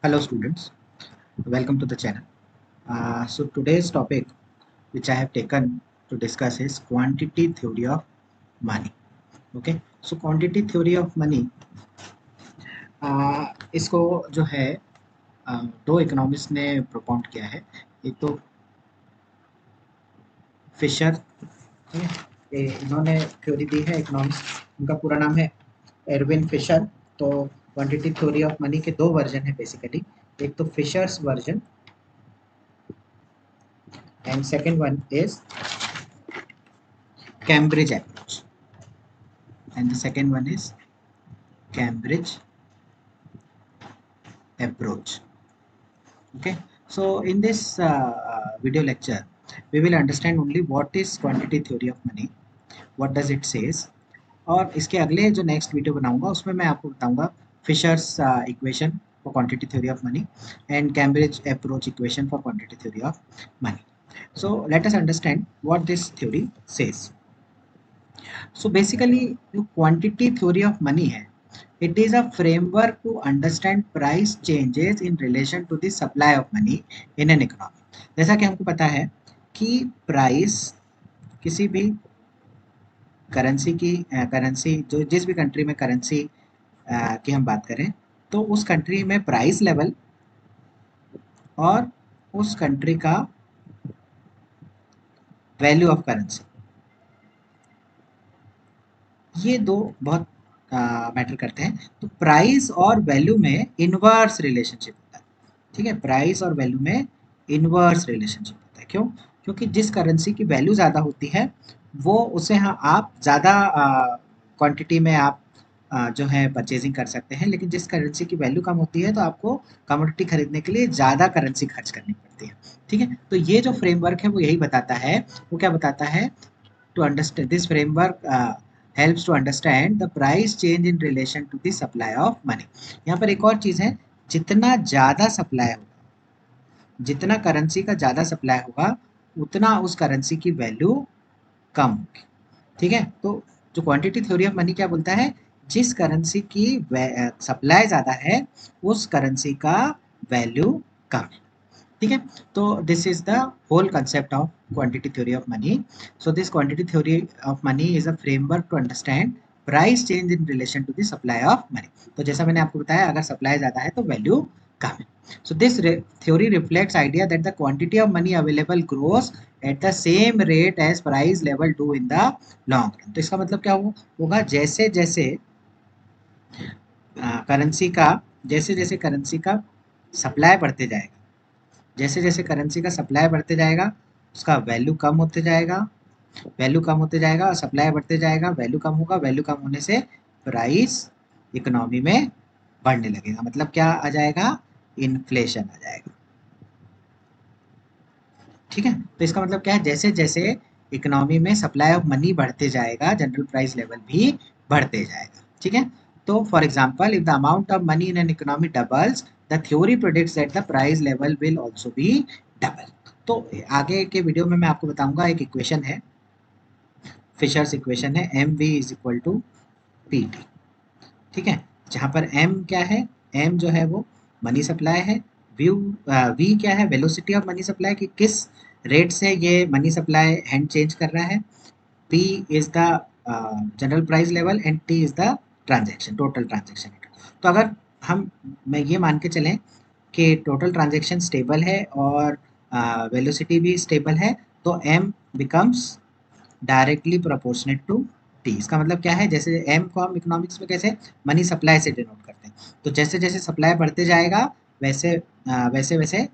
Hello students, welcome to the channel. So today's topic which I have taken to discuss is quantity theory of money. Okay, so quantity theory of money इसको जो है दो economist ने प्रोपाउंड किया है। एक तो फिशर, ठीक है, इन्होंने थ्योरी दी है इकोनॉमिस्ट, उनका पूरा नाम है एरविन फिशर। तो क्वांटिटी थ्योरी ऑफ मनी के दो वर्जन है बेसिकली, एक तो Fisher's version and second one is Cambridge approach, and the second one is Cambridge approach. Okay, so in this video lecture we will understand only what is quantity theory of money, what does it says, और इसके अगले जो next video बनाऊंगा उसमें मैं आपको बताऊंगा Fisher's equation for quantity theory of money and Cambridge approach equation for quantity theory of money. So let us understand what this theory says. So basically जो क्वांटिटी थ्योरी ऑफ मनी है, it is a framework to understand price changes in relation to the supply of money in an economy. जैसा कि हमको पता है कि price किसी भी करेंसी जो जिस भी कंट्री में करेंसी की हम बात करें तो उस कंट्री में प्राइस लेवल और उस कंट्री का वैल्यू ऑफ करेंसी, ये दो बहुत मैटर करते हैं. तो प्राइस और वैल्यू में इनवर्स रिलेशनशिप होता है. ठीक है, प्राइस और वैल्यू में इनवर्स रिलेशनशिप होता है. क्यों? क्योंकि जिस करेंसी की वैल्यू ज़्यादा होती है वो उसे हाँ आप ज़्यादा क्वांटिटी में आप जो है परचेजिंग कर सकते हैं, लेकिन जिस करेंसी की वैल्यू कम होती है तो आपको कमोडिटी खरीदने के लिए ज़्यादा करेंसी खर्च करनी पड़ती है. ठीक है, तो ये जो फ्रेमवर्क है वो यही बताता है. वो क्या बताता है? To understand this framework helps to understand the price change in relation to the supply of money. यहाँ पर एक और चीज़ है, जितना ज़्यादा सप्लाई होगा, जितना करेंसी का ज़्यादा सप्लाई होगा उतना उस करेंसी की वैल्यू कम होगी. ठीक है, तो जो क्वांटिटी थ्योरी ऑफ मनी क्या बोलता है, जिस करेंसी की सप्लाई ज़्यादा है उस करेंसी का वैल्यू कम है. ठीक है, तो this is the whole concept of quantity theory of money. So this quantity theory of money is a framework to understand price change in relation to the supply of money. तो जैसा मैंने आपको बताया, अगर सप्लाई ज़्यादा है तो value कम है. So this theory reflects idea that the quantity of money available grows at the same rate as price level do in the long run. तो इसका मतलब क्या होगा, जैसे जैसे करेंसी का जैसे जैसे करेंसी का सप्लाई बढ़ते जाएगा, जैसे जैसे करेंसी का सप्लाई बढ़ते जाएगा उसका वैल्यू कम होते जाएगा, वैल्यू कम होते जाएगा और सप्लाई बढ़ते जाएगा, वैल्यू कम होगा, वैल्यू कम होने से प्राइस इकोनॉमी में बढ़ने लगेगा. मतलब क्या आ जाएगा? इन्फ्लेशन आ जाएगा. ठीक है, तो इसका मतलब क्या है, जैसे जैसे इकोनॉमी में सप्लाई ऑफ मनी बढ़ते जाएगा जनरल प्राइस लेवल भी बढ़ते जाएगा. ठीक है, तो for example if the amount of money in an economy doubles the theory predicts that the price level will also be double. तो आगे के वीडियो में मैं आपको बताऊंगा, एक इक्वेशन है, फिशर्स इक्वेशन है, M V is equal to P T. ठीक है, जहाँ पर एम क्या है, एम जो है वो मनी सप्लाई है, व्यू वी क्या है, वेलोसिटी ऑफ मनी सप्लाई की किस रेट से ये मनी सप्लाई हैंड चेंज कर रहा है, P is the general price level and T is the transaction, total transaction. तो अगर हम मैं ये मान के चलें कि टोटल ट्रांजेक्शन स्टेबल है और वेलोसिटी भी स्टेबल है, तो M becomes directly proportionate to T. इसका मतलब क्या है, जैसे एम को हम इकोनॉमिक्स में कैसे मनी सप्लाई से डिनोट करते हैं, तो जैसे जैसे सप्लाई बढ़ते जाएगा वैसे वैसे वैसे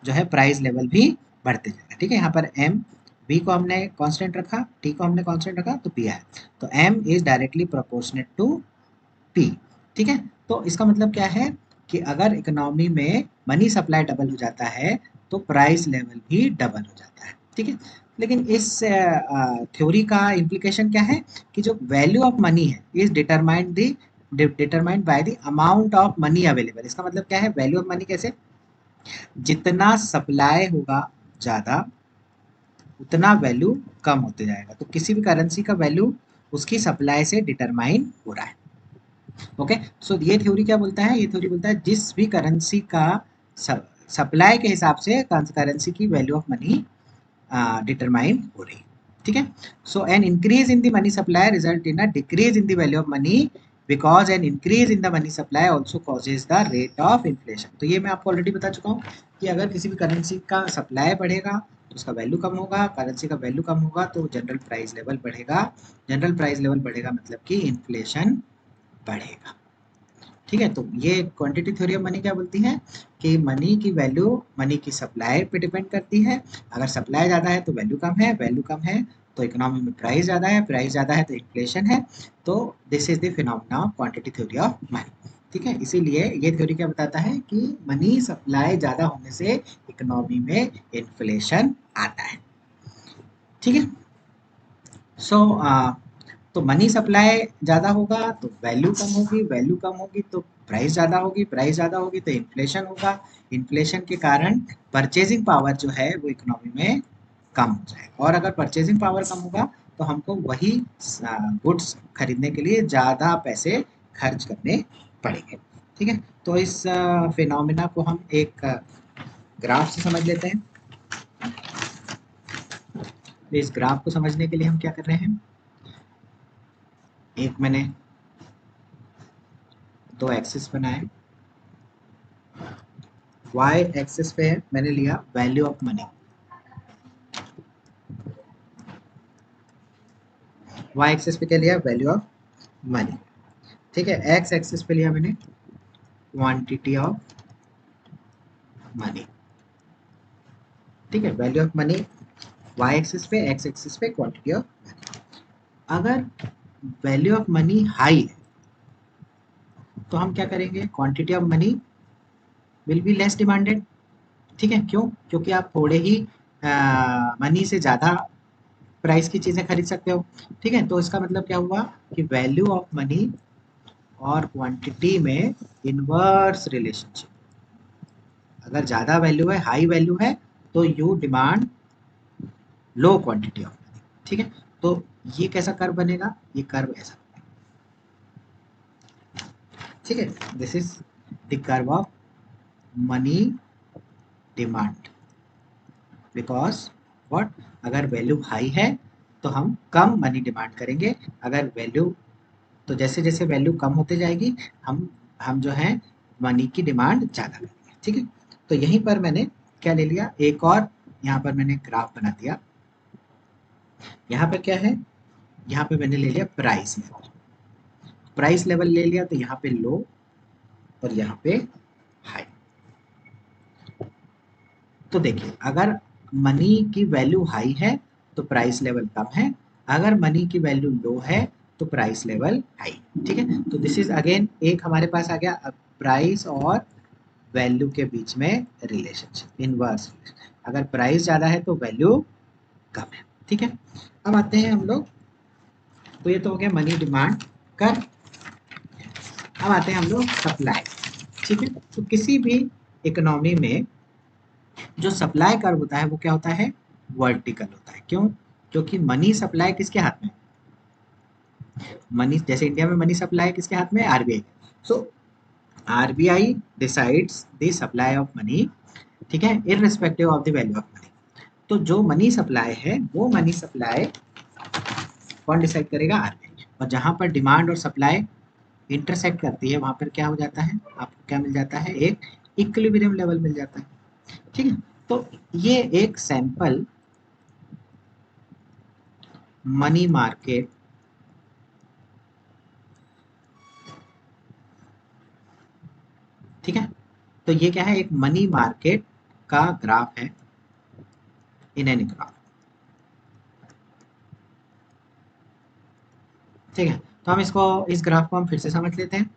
जो है प्राइस लेवल भी बढ़ते जाएगा. ठीक है, यहाँ पर एम बी को हमने कांस्टेंट रखा, टी को हमने कांस्टेंट रखा, तो पी है, तो M is directly proportionate to P. ठीक है, तो इसका मतलब क्या है कि अगर इकोनॉमी में मनी सप्लाई डबल हो जाता है तो प्राइस लेवल भी डबल हो जाता है. ठीक है, लेकिन इस थ्योरी का इम्प्लीकेशन क्या है कि जो वैल्यू ऑफ मनी है is determined by the amount of money available. इसका मतलब क्या है, वैल्यू ऑफ मनी कैसे, जितना सप्लाई होगा ज़्यादा उतना वैल्यू कम होते जाएगा. तो किसी भी करेंसी का वैल्यू उसकी सप्लाई से डिटरमाइन हो रहा है. ओके, सो ये थ्योरी क्या बोलता है, ये थ्योरी बोलता है जिस भी करेंसी का सप्लाई के हिसाब से करेंसी की वैल्यू ऑफ मनी डिटरमाइन हो रही, ठीक है। So an increase in the money supply result in a decrease in the value of money because an increase in the money supply also causes the rate of inflation. तो ये मैं आपको already बता चुका हूँ कि अगर किसी भी करेंसी का सप्लाई बढ़ेगा तो उसका वैल्यू कम होगा, करेंसी का वैल्यू कम होगा तो जनरल प्राइस लेवल बढ़ेगा, जनरल प्राइस लेवल बढ़ेगा मतलब कि इन्फ्लेशन बढ़ेगा, ठीक है। तो ये क्वांटिटी थ्योरी ऑफ मनी क्या बोलती है कि मनी की वैल्यू मनी की सप्लाई पे डिपेंड करती है। अगर सप्लाई ज़्यादा है तो वैल्यू कम है, वैल्यू कम है तो इकोनॉमी में प्राइस ज़्यादा है, प्राइस ज़्यादा है तो इन्फ्लेशन है। तो this is the phenomena of quantity theory of money, ठीक है। इसीलिए ये थ्योरी क्या बताता है कि मनी सप्लाई ज़्यादा होने से इकोनॉमी में इन्फ्लेशन आता है, ठीक है। सो तो मनी सप्लाई ज़्यादा होगा तो वैल्यू कम होगी, वैल्यू कम होगी तो प्राइस ज़्यादा होगी, प्राइस ज़्यादा होगी तो इन्फ्लेशन होगा, इन्फ्लेशन के कारण परचेजिंग पावर जो है वो इकोनॉमी में कम हो जाएगा, और अगर परचेजिंग पावर कम होगा तो हमको वही गुड्स खरीदने के लिए ज़्यादा पैसे खर्च करने पड़ेंगे, ठीक है। तो इस फिनोमिना को हम एक ग्राफ से समझ लेते हैं। तो इस ग्राफ को समझने के लिए हम क्या कर रहे हैं, एक मैंने दो एक्सिस बनाए, y एक्सिस पे मैंने लिया value of money, y axis पे क्या लिया वैल्यू ऑफ मनी, ठीक है। x एक्सिस पे लिया मैंने क्वांटिटी ऑफ मनी, ठीक है। Value of money y axis पे, x एक्सिस पे क्वांटिटी ऑफ मनी। अगर वैल्यू ऑफ मनी हाई है तो हम क्या करेंगे, quantity of money will be less demanded, ठीक है। क्यों, क्योंकि आप थोड़े ही मनी से ज़्यादा प्राइस की चीज़ें खरीद सकते हो, ठीक है। तो इसका मतलब क्या हुआ कि वैल्यू ऑफ मनी और क्वांटिटी में इनवर्स रिलेशनशिप, अगर ज़्यादा वैल्यू है, हाई वैल्यू है तो you demand low quantity of money, ठीक है। तो ये कैसा कर्व बनेगा, ये कर्व ऐसा, ठीक है। This is the curve of money demand because what, अगर वैल्यू हाई है तो हम कम मनी डिमांड करेंगे, अगर वैल्यू, तो जैसे जैसे वैल्यू कम होते जाएगी हम जो है मनी की डिमांड ज़्यादा करेंगे, ठीक है। तो यहीं पर मैंने क्या ले लिया, एक और यहाँ पर मैंने ग्राफ बना दिया। यहाँ पर क्या है, यहाँ पे मैंने ले लिया प्राइस लेवल, प्राइस लेवल ले लिया तो यहाँ पे लो और यहाँ पे हाई। तो देखिए अगर मनी की वैल्यू हाई है तो प्राइस लेवल कम है, अगर मनी की वैल्यू लो है तो प्राइस लेवल हाई, ठीक है। तो दिस इज अगेन एक हमारे पास आ गया प्राइस और वैल्यू के बीच में रिलेशनशिप, इनवर्स, अगर प्राइस ज़्यादा है तो वैल्यू कम है, ठीक है। अब आते हैं हम लोग, तो ये तो हो गया मनी डिमांड कर, अब आते हैं हम लोग सप्लाई, ठीक है। तो किसी भी इकोनॉमी में जो सप्लाई कर्व होता है वो क्या होता है, वर्टिकल होता है। क्यों, क्योंकि मनी सप्लाई किसके हाथ में, मनी, जैसे इंडिया में मनी सप्लाई किसके हाथ में, RBI. So RBI decides the supply of money, ठीक है, irrespective of the value of money. तो जो मनी सप्लाई है वो मनी सप्लाई कौन डिसाइड करेगा, आरबीआई। और जहां पर डिमांड और सप्लाई इंटरसेक्ट करती है वहां पर क्या हो जाता है, आपको क्या मिल जाता है, एक इक्विलिब्रियम लेवल मिल जाता है, ठीक है। तो ये एक सैंपल मनी मार्केट, ठीक है। तो ये क्या है, एक मनी मार्केट का ग्राफ है इन एन ग्राफ, ठीक है। तो हम इसको, इस ग्राफ को हम फिर से समझ लेते हैं।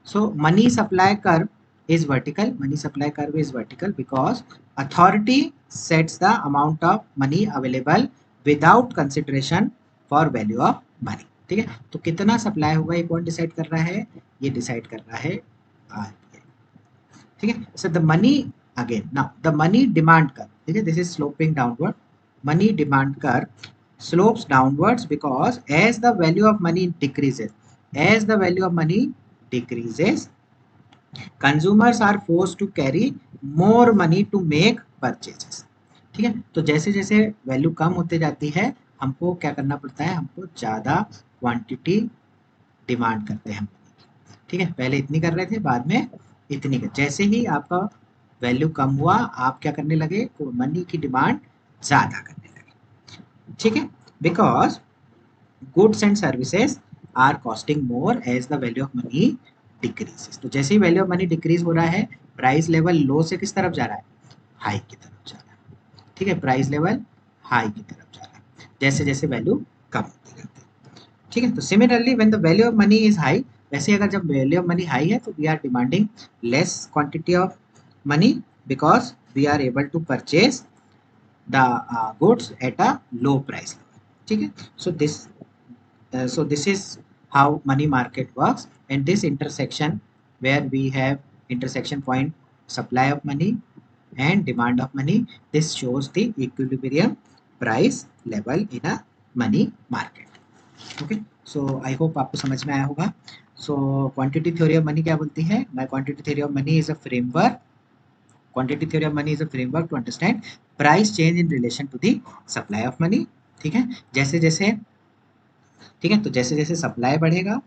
So money supply curve is vertical, money supply curve is vertical because authority sets the amount of money available without consideration for value of money, ठीक है। तो कितना सप्लाई होगा ये कौन डिसाइड कर रहा है, ये डिसाइड कर रहा है आरबीआई, ठीक है। So the money, again now the money demand curve, ठीक है, this is sloping downward, money demand curve slopes downwards because as the value of money decreases, as the value of money decreases, consumers are forced to carry more money to make purchases. ठीक है, तो जैसे जैसे value कम होते जाती है हमको क्या करना पड़ता है, हमको ज़्यादा क्वांटिटी डिमांड करते हैं हम। ठीक है, पहले इतनी कर रहे थे, बाद में इतनी कर, जैसे ही आपका वैल्यू कम हुआ आप क्या करने लगे, तो मनी की डिमांड ज़्यादा करने लगे। ठीक है, because goods and services are costing more as the value of money decreases. तो जैसे ही वैल्यू ऑफ मनी डिक्रीज हो रहा है, प्राइस लेवल लो से किस तरफ जा रहा है, हाई की तरफ जा रहा है। ठीक है, प्राइस लेवल हाई की तरफ जा रहा है जैसे जैसे वैल्यू कम होती जाती है। ठीक है, तो similarly when the value of money is high, वैसे अगर जब वैल्यू ऑफ मनी हाई है तो we are demanding less quantity of money because we are able to purchase the goods at a low price level. ठीक है, so this is how money market works, and this intersection where we have intersection point supply of money and demand of money, this shows the equilibrium price level in a money market. Okay, so I hope आपको समझ में आया होगा। so quantity theory of money क्या बोलती है, my quantity theory of money is a framework, quantity theory of money is a framework to understand price change in relation to the supply of money। ठीक है, जैसे जैसे, ठीक है, तो जैसे जैसे सप्लाई बढ़ेगा,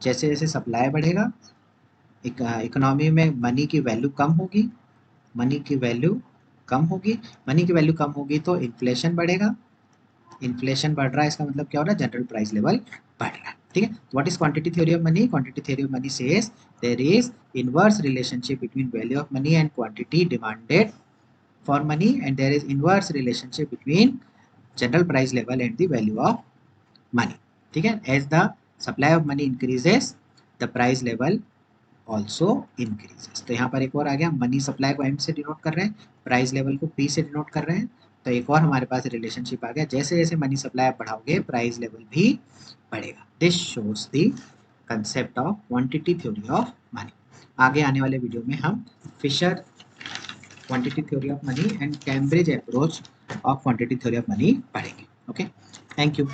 जैसे जैसे सप्लाई बढ़ेगा, इकोनॉमी में मनी की वैल्यू कम होगी, मनी की वैल्यू कम होगी, मनी की वैल्यू कम होगी तो इन्फ्लेशन बढ़ेगा, इन्फ्लेशन बढ़ रहा है इसका मतलब क्या हो रहा है, जनरल प्राइस लेवल बढ़ रहा है। ठीक है, what is quantity theory of money, quantity theory of money says there is inverse relationship between value of money and quantity demanded for money, and there is inverse relationship between general price level and the value of money. ठीक है, as the supply of money increases the price level also increases. तो यहाँ पर एक और आ गया, money supply को एम से डिनोट कर रहे हैं, प्राइस लेवल को पी से डिनोट कर रहे हैं, तो एक और हमारे पास रिलेशनशिप आ गया, जैसे जैसे मनी सप्लाई आप बढ़ाओगे प्राइस लेवल भी बढ़ेगा। This shows the concept of quantity theory of money. आगे आने वाले वीडियो में हम Fisher quantity theory of money and Cambridge approach of quantity theory of money पढ़ेंगे। Okay, thank you.